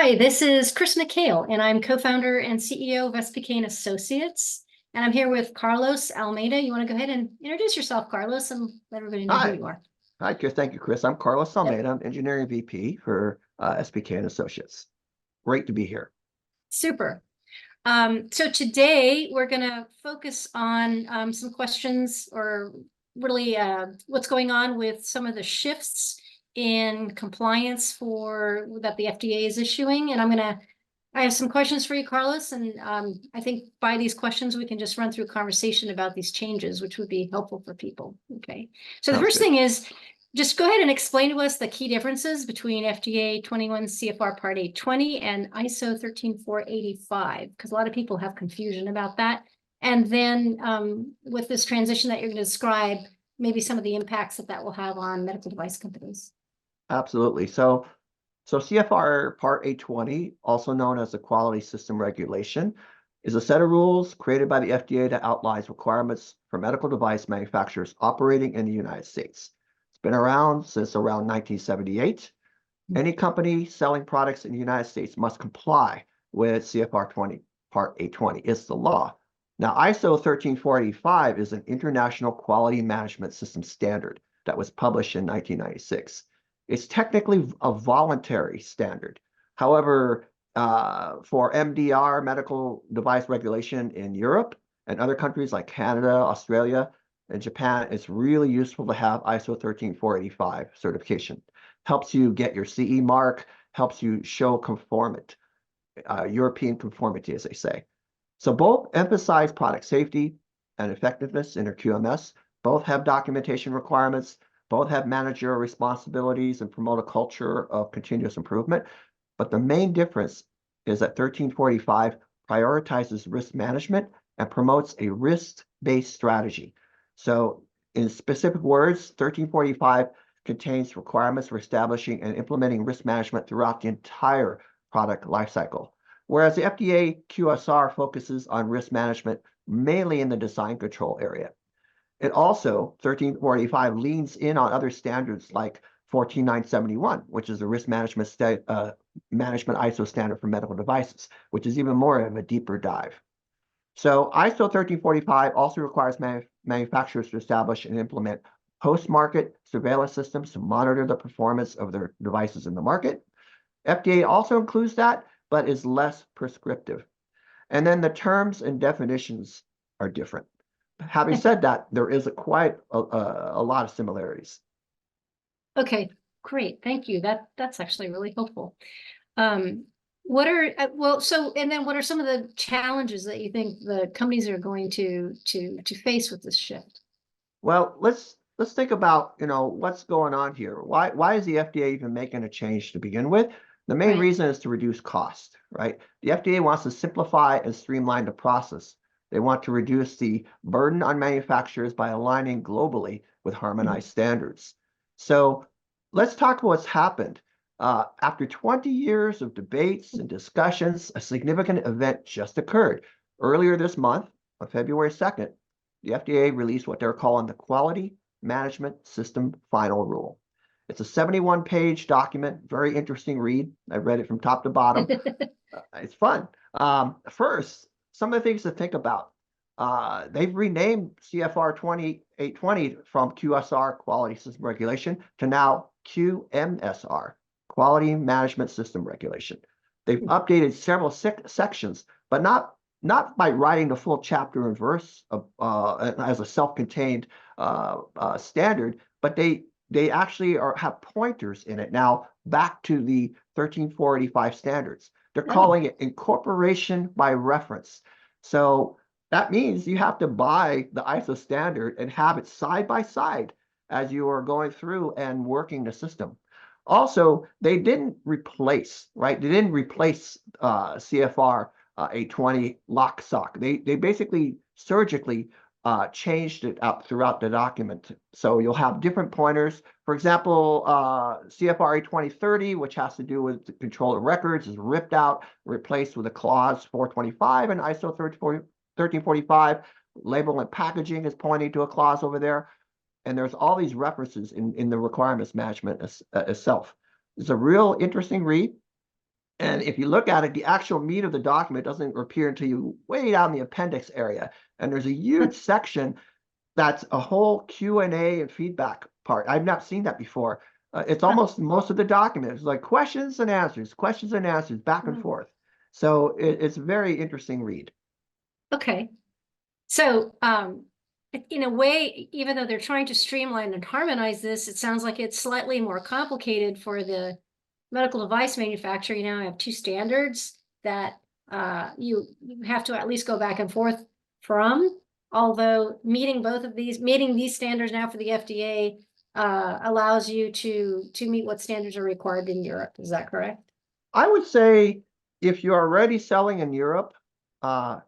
Hi, this is Chris McHale, and I'm co-founder and CEO of SPK and Associates. And I'm here with Carlos Almeida. You want to go ahead and introduce yourself, Carlos, and let everybody know who Hi. you are. Hi, Chris. Thank you, Chris. I'm Carlos Yep. Almeida. I'm Engineering VP for SPK and Associates. Great to be here. Super. So today we're going to focus on some questions or really what's going on with some of the shifts in compliance that the FDA is issuing. And I have some questions for you, Carlos, and I think by these questions we can just run through a conversation about these changes, which would be helpful for people. Okay. So the Sounds first good. thing is just go ahead and explain to us the key differences between FDA 21 CFR Part 820 and ISO 13485, because a lot of people have confusion about that. And then with this transition that you're going to describe, maybe some of the impacts that will have on medical device companies. Absolutely. So CFR Part 820, also known as the Quality System Regulation, is a set of rules created by the FDA that outlines requirements for medical device manufacturers operating in the United States. It's been around since around 1978. Any company selling products in the United States must comply with CFR Part 820. It's the law. Now, ISO 13485 is an international quality management system standard that was published in 1996. It's technically a voluntary standard. However, for MDR, medical device regulation in Europe and other countries like Canada, Australia, and Japan, it's really useful to have ISO 13485 certification. Helps you get your CE mark, helps you show conformity, European conformity, as they say. So both emphasize product safety and effectiveness in their QMS. Both have documentation requirements. Both have managerial responsibilities and promote a culture of continuous improvement. But the main difference is that 1345 prioritizes risk management and promotes a risk-based strategy. So in specific words, 1345 contains requirements for establishing and implementing risk management throughout the entire product lifecycle, whereas the FDA QSR focuses on risk management mainly in the design control area. It also, 1345, leans in on other standards like 14971, which is the risk management ISO standard for medical devices, which is even more of a deeper dive. So ISO 1345 also requires manufacturers to establish and implement post-market surveillance systems to monitor the performance of their devices in the market. FDA also includes that, but is less prescriptive. And then the terms and definitions are different. Having said that, there is quite a lot of similarities. Okay, great. Thank you. That's actually really helpful. What are and then what are some of the challenges that you think the companies are going to face with this shift? Well, let's think about, what's going on here. Why is the FDA even making a change to begin with? The main reason is to reduce cost, right? The FDA wants to simplify and streamline the process. They want to reduce the burden on manufacturers by aligning globally with harmonized standards. So let's talk about what's happened. After 20 years of debates and discussions, a significant event just occurred. Earlier this month, on February 2nd, the FDA released what they're calling the Quality Management System Final Rule. It's a 71-page document, very interesting read. I read it from top to bottom. It's fun. First, some of the things to think about. They've renamed CFR 2820 from QSR, Quality System Regulation, to now QMSR, Quality Management System Regulation. They've updated several sections, but not by writing the full chapter and verse as a self-contained standard, but they actually have pointers in it now back to the 13485 standards. They're calling it incorporation by reference. So that means you have to buy the ISO standard and have it side by side as you are going through and working the system. Also, they didn't replace, right? They didn't replace CFR 820 lock sock. They basically surgically changed it out throughout the document. So you'll have different pointers. For example, CFR 82030, which has to do with the control of records, is ripped out, replaced with a clause 425, and ISO 1345. Label and packaging is pointing to a clause over there. And there's all these references in the requirements management itself. It's a real interesting read. And if you look at it, the actual meat of the document doesn't appear until you way down the appendix area. And there's a huge section that's a whole Q&A and feedback part. I've not seen that before. It's almost most of the document. It's like questions and answers, back and forth. So it's a very interesting read. Okay. So, in a way, even though they're trying to streamline and harmonize this, it sounds like it's slightly more complicated for the medical device manufacturer. You now have two standards that you have to at least go back and forth from. Although meeting these standards now for the FDA allows you to meet what standards are required in Europe. Is that correct? I would say if you're already selling in Europe,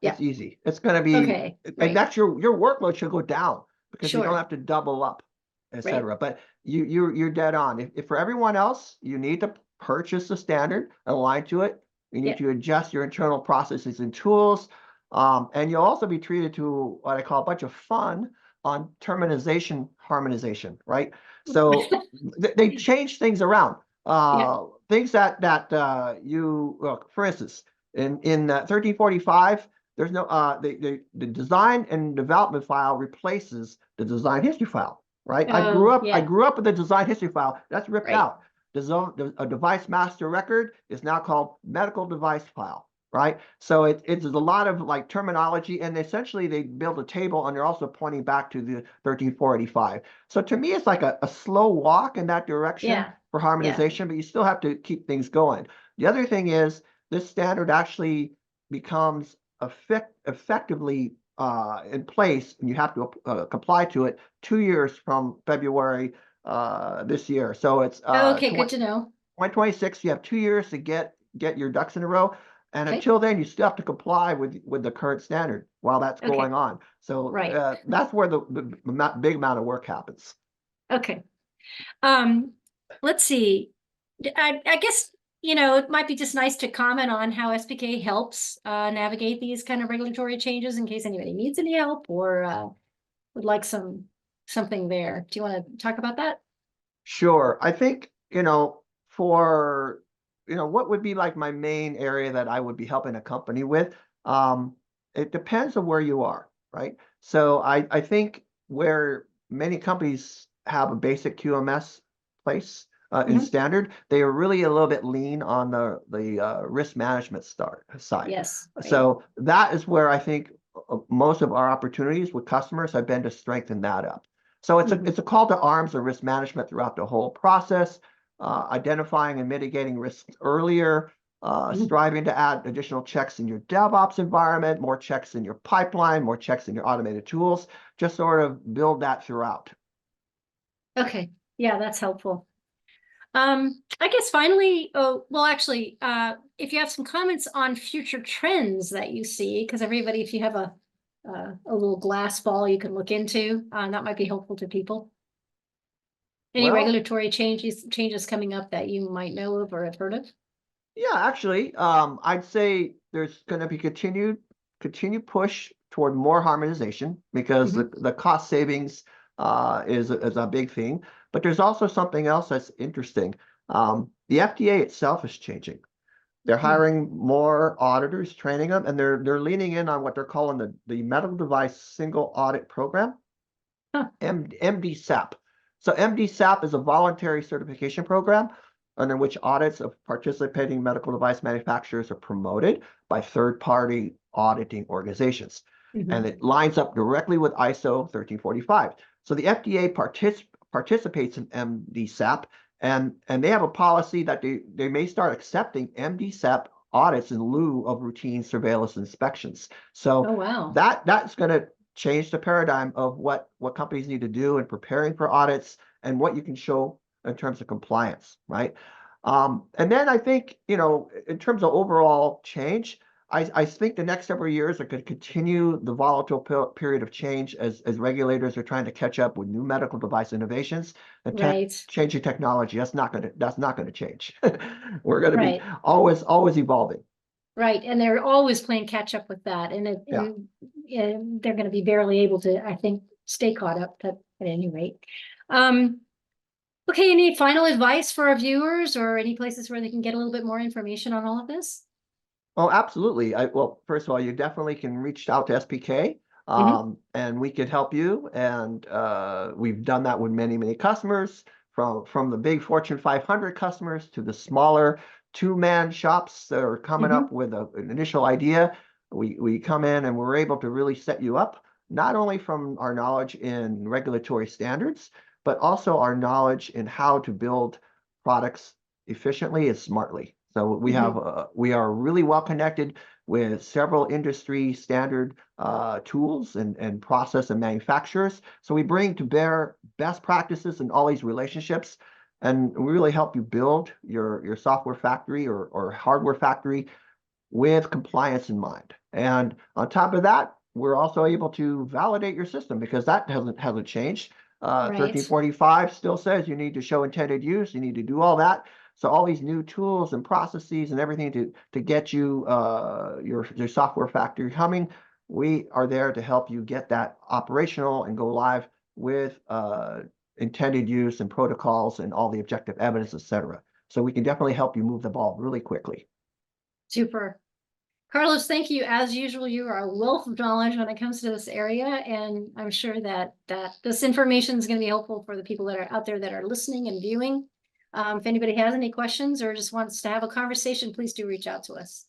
it's easy. It's going to be, okay, right. and that's your workload should go down because you don't have to double up, etc. Right. But you're dead on. If for everyone else, you need to purchase the standard, align to it. You need to adjust your internal processes and tools. And you'll also be treated to what I call a bunch of fun on terminization harmonization, right? So they change things around. Things that you, for instance, in 1345, there's no the design and development file replaces the design history file, right? I grew up with the design history file. That's ripped out. A device master record is now called medical device file, right? So it's a lot of like terminology, and essentially they build a table and they're also pointing back to the 13485. So to me, it's like a slow walk in that direction for harmonization, but you still have to keep things going. The other thing is this standard actually becomes effectively in place, and you have to comply to it 2 years from February this year. So it's okay, good to know. 2026, you have 2 years to get your ducks in a row. And until then, you still have to comply with the current standard while that's going on. So that's where the big amount of work happens. Okay. Let's see. I guess, it might be just nice to comment on how SPK helps navigate these kind of regulatory changes in case anybody needs any help or would like something there. Do you want to talk about that? Sure. I think, for what would be like my main area that I would be helping a company with? It depends on where you are, right? So I think where many companies have a basic QMS place in standard, they are really a little bit lean on the risk management side. Yes. Right. So that is where I think most of our opportunities with customers have been to strengthen that up. So it's a call to arms of risk management throughout the whole process. Identifying and mitigating risks earlier, striving to add additional checks in your DevOps environment, more checks in your pipeline, more checks in your automated tools, just sort of build that throughout. Okay. Yeah, that's helpful. I guess finally, actually, if you have some comments on future trends that you see, because everybody, if you have a little glass ball you can look into, that might be helpful to people. Any regulatory changes coming up that you might know of or have heard of? Yeah, actually, I'd say there's going to be continued push toward more harmonization because the cost savings is a big thing. But there's also something else that's interesting. The FDA itself is changing. They're hiring more auditors, training them, and they're leaning in on what they're calling the Medical Device Single Audit Program, MDSAP. So MDSAP is a voluntary certification program under which audits of participating medical device manufacturers are promoted by third-party auditing organizations. And it lines up directly with ISO 1345. So the FDA participates in MDSAP, and they have a policy that they may start accepting MDSAP audits in lieu of routine surveillance inspections. So that's going to change the paradigm of what companies need to do in preparing for audits and what you can show in terms of compliance, right? And then I think, in terms of overall change, I think the next several years are going to continue the volatile period of change as regulators are trying to catch up with new medical device innovations and changing technology. That's not going to change. We're going to be always evolving. Right, and they're always playing catch up with that, and they're going to be barely able to, I think, stay caught up at any rate. Okay, any final advice for our viewers or any places where they can get a little bit more information on all of this? Oh, absolutely. Well, first of all, you definitely can reach out to SPK, Mhm. and we could help you. And we've done that with many, many customers, from the big Fortune 500 customers to the smaller two-man shops that are coming Mhm. up with an initial idea. We come in and we're able to really set you up, not only from our knowledge in regulatory standards, but also our knowledge in how to build products efficiently and smartly. So Mhm. we are really well connected with several industry standard tools and process and manufacturers. So we bring to bear best practices in all these relationships, and we really help you build your software factory or hardware factory with compliance in mind. And on top of that, we're also able to validate your system, because that hasn't changed. Right. 1345 still says you need to show intended use, you need to do all that. So all these new tools and processes and everything to get you your software factory humming, we are there to help you get that operational and go live with intended use and protocols and all the objective evidence, etc. So we can definitely help you move the ball really quickly. Super. Carlos, thank you. As usual, you are a wealth of knowledge when it comes to this area, and I'm sure that this information is going to be helpful for the people that are out there that are listening and viewing. If anybody has any questions or just wants to have a conversation, please do reach out to us.